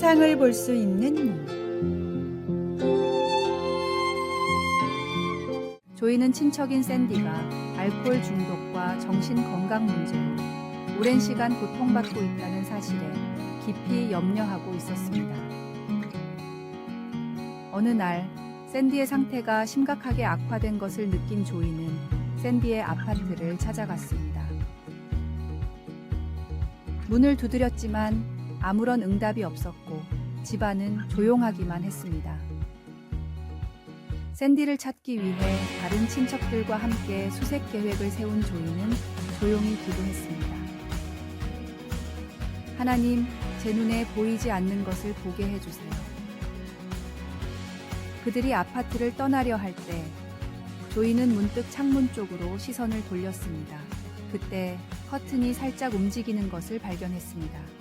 세상을 볼 수 있는 눈. 조이는 친척인 샌디가 알코올 중독과 정신 건강 문제로 오랜 시간 고통받고 있다는 사실에 깊이 염려하고 있었습니다. 어느 날 샌디의 상태가 심각하게 악화된 것을 느낀 조이는 샌디의 아파트를 찾아갔습니다. 문을 두드렸지만 아무런 응답이 없었고 집안은 조용하기만 했습니다. 샌디를 찾기 위해 다른 친척들과 함께 수색 계획을 세운 조이는 조용히 기도했습니다. 하나님, 제 눈에 보이지 않는 것을 보게 해주세요. 그들이 아파트를 떠나려 할 때 조이는 문득 창문 쪽으로 시선을 돌렸습니다. 그때 커튼이 살짝 움직이는 것을 발견했습니다.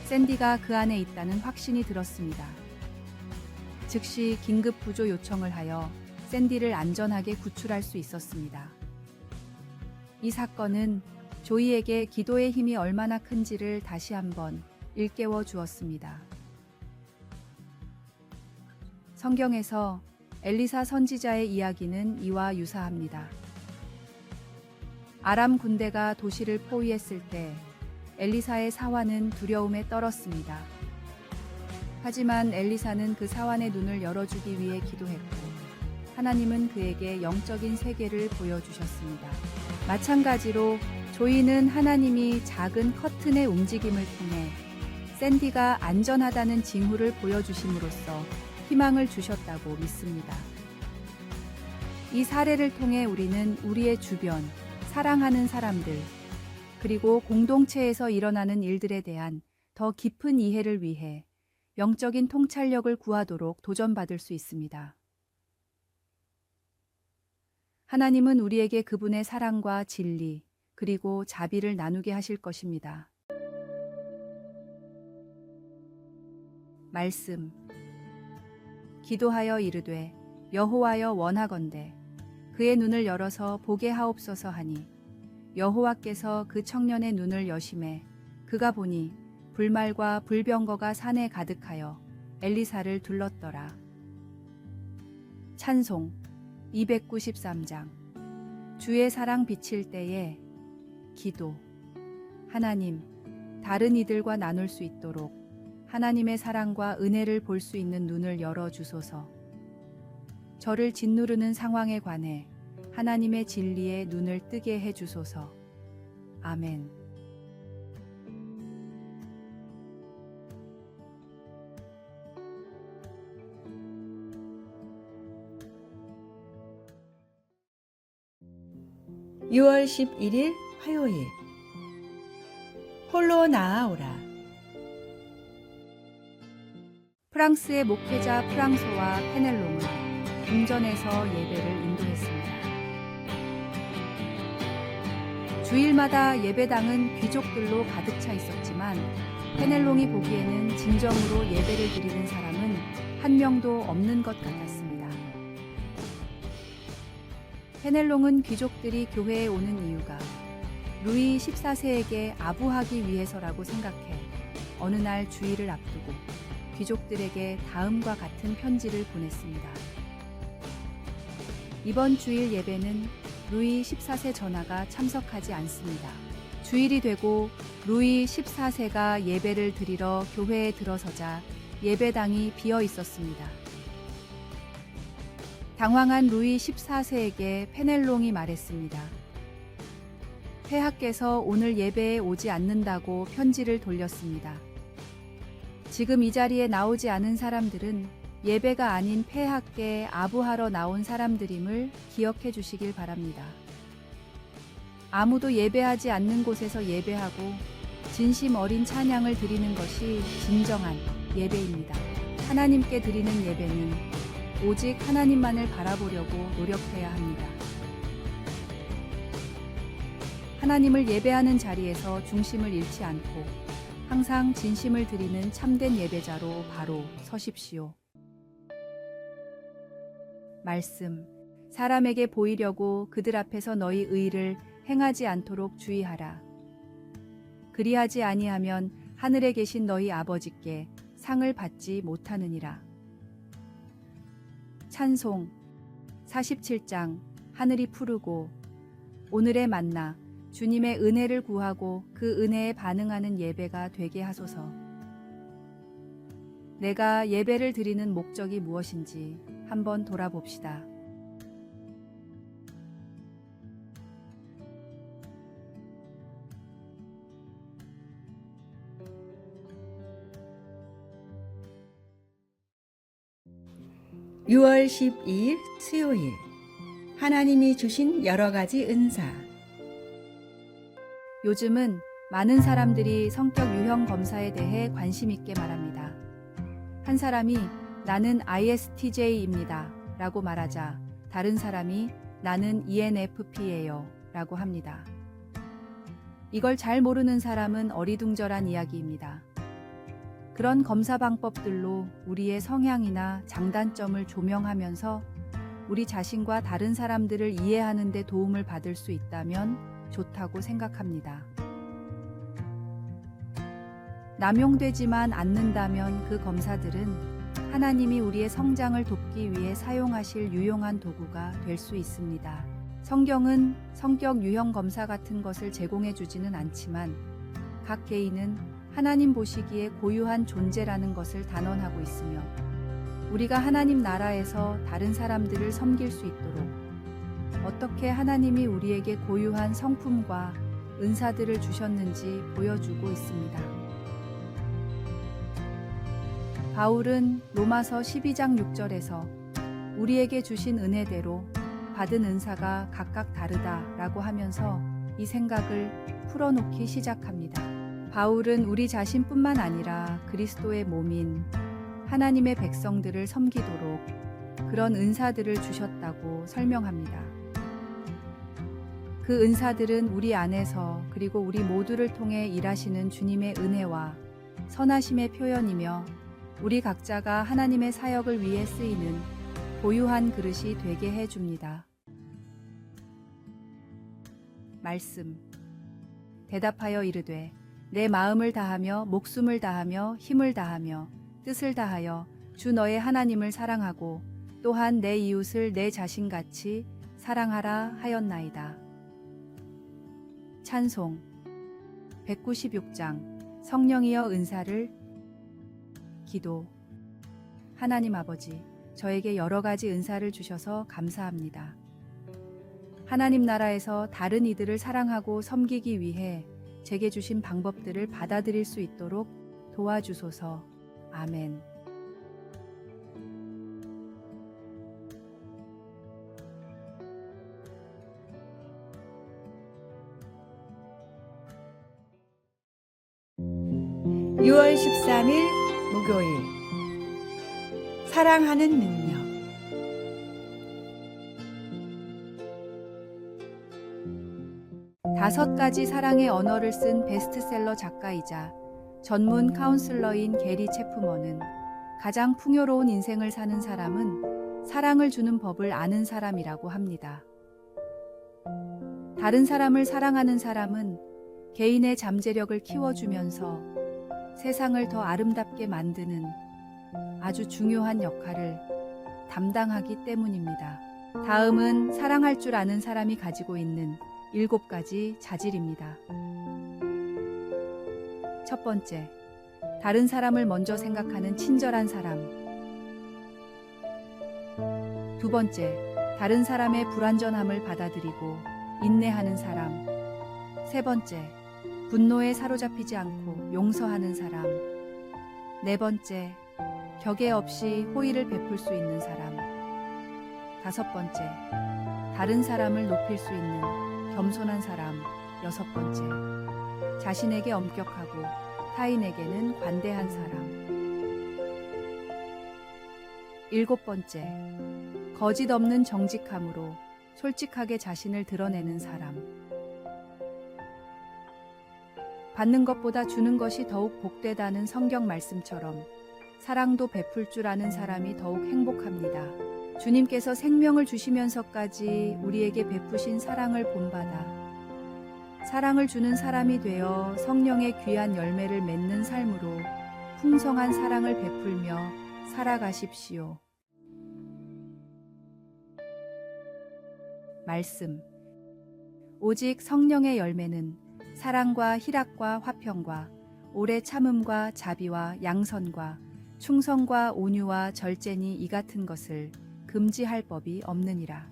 샌디가 그 안에 있다는 확신이 들었습니다. 즉시 긴급 구조 요청을 하여 샌디를 안전하게 구출할 수 있었습니다. 이 사건은 조이에게 기도의 힘이 얼마나 큰지를 다시 한번 일깨워 주었습니다. 성경에서 엘리사 선지자의 이야기는 이와 유사합니다. 아람 군대가 도시를 포위했을 때 엘리사의 사환은 두려움에 떨었습니다. 하지만 엘리사는 그 사환의 눈을 열어주기 위해 기도했고 하나님은 그에게 영적인 세계를 보여주셨습니다. 마찬가지로 조이는 하나님이 작은 커튼의 움직임을 통해 샌디가 안전하다는 징후를 보여주심으로써 희망을 주셨다고 믿습니다. 이 사례를 통해 우리는 우리의 주변, 사랑하는 사람들, 그리고 공동체에서 일어나는 일들에 대한 더 깊은 이해를 위해 영적인 통찰력을 구하도록 도전받을 수 있습니다. 하나님은 우리에게 그분의 사랑과 진리, 그리고 자비를 나누게 하실 것입니다. 말씀. 기도하여 이르되 여호와여 원하건대 그의 눈을 열어서 보게 하옵소서 하니 여호와께서 그 청년의 눈을 여심해 그가 보니 불말과 불병거가 산에 가득하여 엘리사를 둘렀더라. 찬송 293장. 주의 사랑 비칠 때에 기도. 하나님, 다른 이들과 나눌 수 있도록 하나님의 사랑과 은혜를 볼 수 있는 눈을 열어주소서. 저를 짓누르는 상황에 관해 하나님의 진리에 눈을 뜨게 해주소서. 아멘. (6월 11일) 화요일. 홀로 나아오라. 프랑스의 목회자 프랑소와 페넬롬은 궁전에서 예배를 인도했습니다. 주일마다 예배당은 귀족들로 가득 차 있었지만 페넬롬이 보기에는 진정으로 예배를 드리는 사람은 한 명도 없는 것 같았습니다. 페넬롬은 귀족들이 교회에 오는 이유가 루이 14세에게 아부하기 위해서라고 생각해 어느 날 주일을 앞두고 귀족들에게 다음과 같은 편지를 보냈습니다. 이번 주일 예배는 루이 14세 전하가 참석하지 않습니다. 주일이 되고 루이 14세가 예배를 드리러 교회에 들어서자 예배당이 비어 있었습니다. 당황한 루이 14세에게 페넬롱이 말했습니다. 폐하께서 오늘 예배에 오지 않는다고 편지를 돌렸습니다. 지금 이 자리에 나오지 않은 사람들은 예배가 아닌 폐하께 아부하러 나온 사람들임을 기억해 주시길 바랍니다. 아무도 예배하지 않는 곳에서 예배하고 진심 어린 찬양을 드리는 것이 진정한 예배입니다. 하나님께 드리는 예배는 오직 하나님만을 바라보려고 노력해야 합니다. 하나님을 예배하는 자리에서 중심을 잃지 않고 항상 진심을 드리는 참된 예배자로 바로 서십시오. 말씀. 사람에게 보이려고 그들 앞에서 너희 의를 행하지 않도록 주의하라. 그리하지 아니하면 하늘에 계신 너희 아버지께 상을 받지 못하느니라. 찬송 47장 하늘이 푸르고 오늘의 만나 주님의 은혜를 구하고 그 은혜에 반응하는 예배가 되게 하소서. 내가 예배를 드리는 목적이 무엇인지 한번 돌아봅시다. (6월 12일) 수요일 하나님이 주신 여러 가지 은사. 요즘은 많은 사람들이 성격 유형 검사에 대해 관심 있게 말합니다. 한 사람이 나는 ISTJ입니다 라고 말하자 다른 사람이 나는 ENFP예요 라고 합니다. 이걸 잘 모르는 사람은 어리둥절한 이야기입니다. 그런 검사 방법들로 우리의 성향이나 장단점을 조명하면서 우리 자신과 다른 사람들을 이해하는 데 도움을 받을 수 있다면 좋다고 생각합니다. 남용되지만 않는다면 그 검사들은 하나님이 우리의 성장을 돕기 위해 사용하실 유용한 도구가 될 수 있습니다. 성경은 성격 유형 검사 같은 것을 제공해 주지는 않지만 각 개인은 하나님 보시기에 고유한 존재라는 것을 단언하고 있으며 우리가 하나님 나라에서 다른 사람들을 섬길 수 있도록 어떻게 하나님이 우리에게 고유한 성품과 은사들을 주셨는지 보여주고 있습니다. 바울은 로마서 12장 6절에서 우리에게 주신 은혜대로 받은 은사가 각각 다르다라고 하면서 이 생각을 풀어놓기 시작합니다. 바울은 우리 자신뿐만 아니라 그리스도의 몸인 하나님의 백성들을 섬기도록 그런 은사들을 주셨다고 설명합니다. 그 은사들은 우리 안에서 그리고 우리 모두를 통해 일하시는 주님의 은혜와 선하심의 표현이며 우리 각자가 하나님의 사역을 위해 쓰이는 고유한 그릇이 되게 해줍니다. 말씀. 대답하여 이르되 내 마음을 다하며 목숨을 다하며 힘을 다하며 뜻을 다하여 주 너의 하나님을 사랑하고 또한 내 이웃을 내 자신같이 사랑하라 하였나이다. 찬송 196장 성령이여 은사를. 기도. 하나님 아버지, 저에게 여러 가지 은사를 주셔서 감사합니다. 하나님 나라에서 다른 이들을 사랑하고 섬기기 위해 제게 주신 방법들을 받아들일 수 있도록 도와주소서. 아멘. (6월 13일) 목요일 사랑하는 능력. 다섯 가지 사랑의 언어를 쓴 베스트셀러 작가이자 전문 카운슬러인 게리 체프먼은 가장 풍요로운 인생을 사는 사람은 사랑을 주는 법을 아는 사람이라고 합니다. 다른 사람을 사랑하는 사람은 개인의 잠재력을 키워주면서 세상을 더 아름답게 만드는 아주 중요한 역할을 담당하기 때문입니다. 다음은 사랑할 줄 아는 사람이 가지고 있는 7가지 자질입니다. 첫 번째, 다른 사람을 먼저 생각하는 친절한 사람. 두 번째, 다른 사람의 불완전함을 받아들이고 인내하는 사람. 세 번째, 분노에 사로잡히지 않고 용서하는 사람. 네 번째, 격에 없이 호의를 베풀 수 있는 사람. 다섯 번째, 다른 사람을 높일 수 있는 겸손한 사람. 여섯 번째, 자신에게 엄격하고 타인에게는 관대한 사람. 일곱 번째, 거짓 없는 정직함으로 솔직하게 자신을 드러내는 사람. 받는 것보다 주는 것이 더욱 복되다는 성경 말씀처럼 사랑도 베풀 줄 아는 사람이 더욱 행복합니다. 주님께서 생명을 주시면서까지 우리에게 베푸신 사랑을 본받아 사랑을 주는 사람이 되어 성령의 귀한 열매를 맺는 삶으로 풍성한 사랑을 베풀며 살아가십시오. 말씀. 오직 성령의 열매는 사랑과 희락과 화평과 오래 참음과 자비와 양선과 충성과 온유와 절제니 이 같은 것을 금지할 법이 없느니라.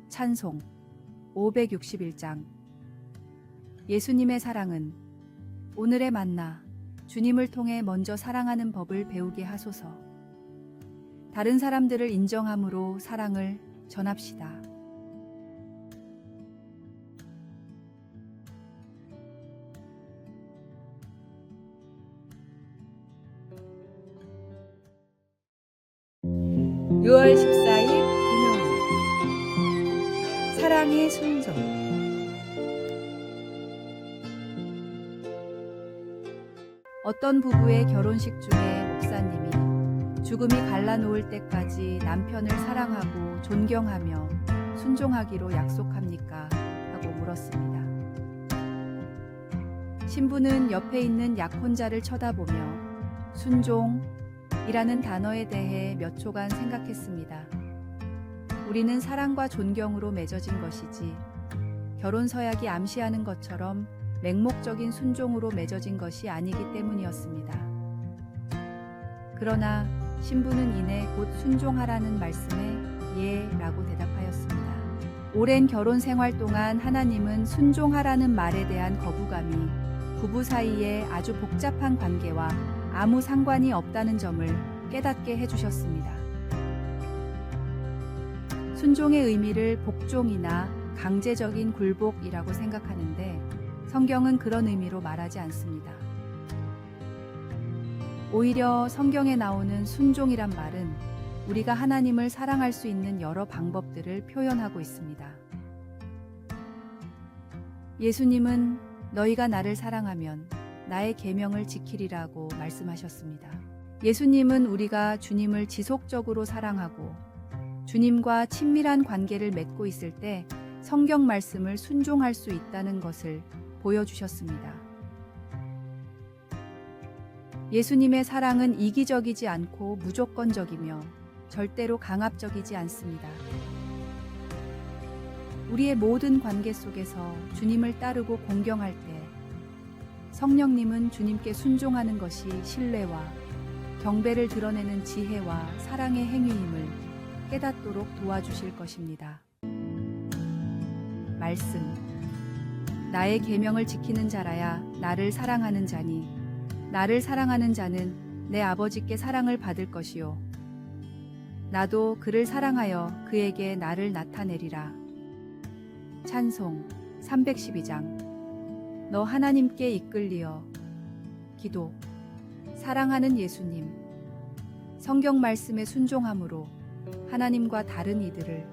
찬송 561장. 예수님의 사랑은 오늘의 만나 주님을 통해 먼저 사랑하는 법을 배우게 하소서. 다른 사람들을 인정함으로 사랑을 전합시다. (6월 14일) 금요일 사랑의 순종. 어떤 부부의 결혼식 중에 목사님이 죽음이 갈라놓을 때까지 남편을 사랑하고 존경하며 순종하기로 약속합니까? 하고 물었습니다. 신부는 옆에 있는 약혼자를 쳐다보며 순종이라는 단어에 대해 몇 초간 생각했습니다. 우리는 사랑과 존경으로 맺어진 것이지 결혼 서약이 암시하는 것처럼 맹목적인 순종으로 맺어진 것이 아니기 때문이었습니다. 그러나 신부는 이내 곧 순종하라는 말씀에 예라고 대답하였습니다. 오랜 결혼 생활 동안 하나님은 순종하라는 말에 대한 거부감이 부부 사이에 아주 복잡한 관계와 아무 상관이 없다는 점을 깨닫게 해주셨습니다. 순종의 의미를 복종이나 강제적인 굴복이라고 생각하는데 성경은 그런 의미로 말하지 않습니다. 오히려 성경에 나오는 순종이란 말은 우리가 하나님을 사랑할 수 있는 여러 방법들을 표현하고 있습니다. 예수님은 너희가 나를 사랑하면 나의 계명을 지키리라고 말씀하셨습니다. 예수님은 우리가 주님을 지속적으로 사랑하고 주님과 친밀한 관계를 맺고 있을 때 성경 말씀을 순종할 수 있다는 것을 보여주셨습니다. 예수님의 사랑은 이기적이지 않고 무조건적이며 절대로 강압적이지 않습니다. 우리의 모든 관계 속에서 주님을 따르고 공경할 때 성령님은 주님께 순종하는 것이 신뢰와 경배를 드러내는 지혜와 사랑의 행위임을 깨닫도록 도와주실 것입니다. 말씀. 나의 계명을 지키는 자라야 나를 사랑하는 자니 나를 사랑하는 자는 내 아버지께 사랑을 받을 것이요 나도 그를 사랑하여 그에게 나를 나타내리라. 찬송 312장. 너 하나님께 이끌리어. 기도. 사랑하는 예수님, 성경 말씀에 순종함으로 하나님과 다른 이들을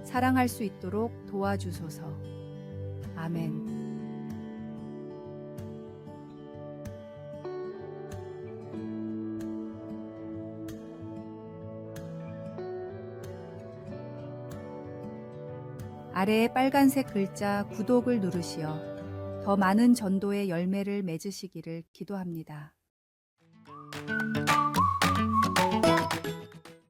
사랑할 수 있도록 도와주소서. 아멘. 아래에 빨간색 글자 구독을 누르시어 더 많은 전도의 열매를 맺으시기를 기도합니다.